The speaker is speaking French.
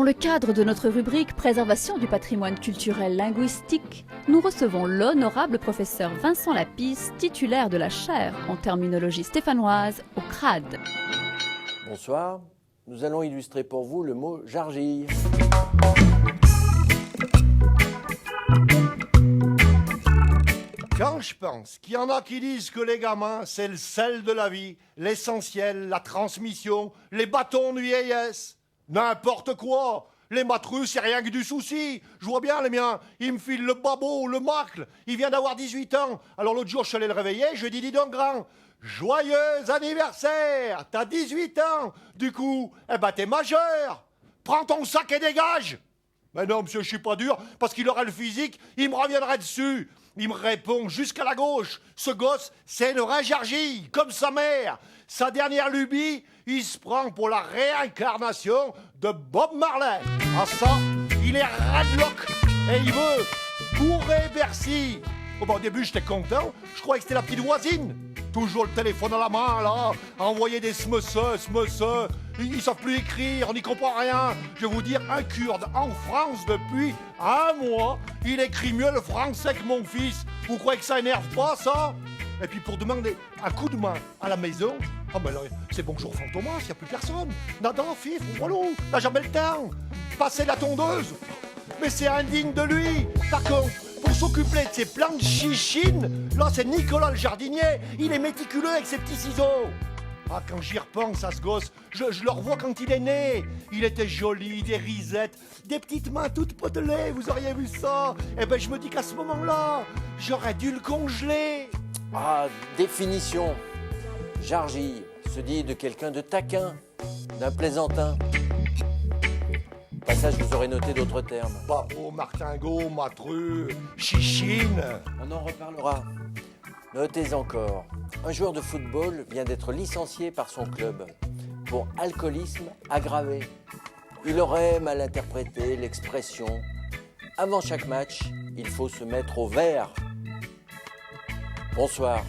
le cadre de notre rubrique Préservation du patrimoine culturel linguistique, nous recevons l'honorable professeur Vincent Lapis, titulaire de la chaire en terminologie stéphanoise au CRAD. Bonsoir, nous allons illustrer pour vous le mot jargille. Quand je pense qu'il y en a qui disent que les gamins, c'est le sel de la vie, l'essentiel, la transmission, les bâtons de vieillesse, n'importe quoi. Les matrus, c'est rien que du souci. Je vois bien les miens, ils me filent le babo, le macle. Il vient d'avoir 18 ans. Alors l'autre jour, je suis allé le réveiller, je lui ai dit, dis donc grand, joyeux anniversaire, t'as 18 ans. Du coup, eh ben t'es majeur. Prends ton sac et dégage. Mais non, monsieur, je suis pas dur, parce qu'il aura le physique, il me reviendrait dessus. Il me répond jusqu'à la gauche. Ce gosse, c'est une ringargille, comme sa mère. Sa dernière lubie, il se prend pour la réincarnation de Bob Marley. Ah ça, il est radlock et il veut bourrer Bercy. Oh, bah, au début, j'étais content. Je croyais que c'était la petite voisine. Toujours le téléphone à la main, là, à envoyer des smesseux. Ils savent plus écrire, on n'y comprend rien. Je vais vous dire, un Kurde en France depuis un mois, il écrit mieux le français que mon fils. Vous croyez que ça énerve pas, ça? Et puis pour demander un coup de main à la maison, ah ben là, c'est bonjour Fantomas, il n'y a plus personne. Nada, fif, voilà, n'a jamais le temps. Passer la tondeuse, mais c'est indigne de lui. Par contre, pour s'occuper de ses plantes chichines, là c'est Nicolas le jardinier, il est méticuleux avec ses petits ciseaux. Ah, quand j'y repense à ce gosse, je le revois quand il est né. Il était joli, des risettes, des petites mains toutes potelées, vous auriez vu ça? Eh ben je me dis qu'à ce moment-là, j'aurais dû le congeler. Ah, définition. Jargille se dit de quelqu'un de taquin, d'un plaisantin. Au passage, vous aurez noté d'autres termes. Babo, martingot, matru, chichine. On en reparlera. Notez encore, un joueur de football vient d'être licencié par son club pour alcoolisme aggravé. Il aurait mal interprété l'expression « Avant chaque match, il faut se mettre au vert ». Bonsoir.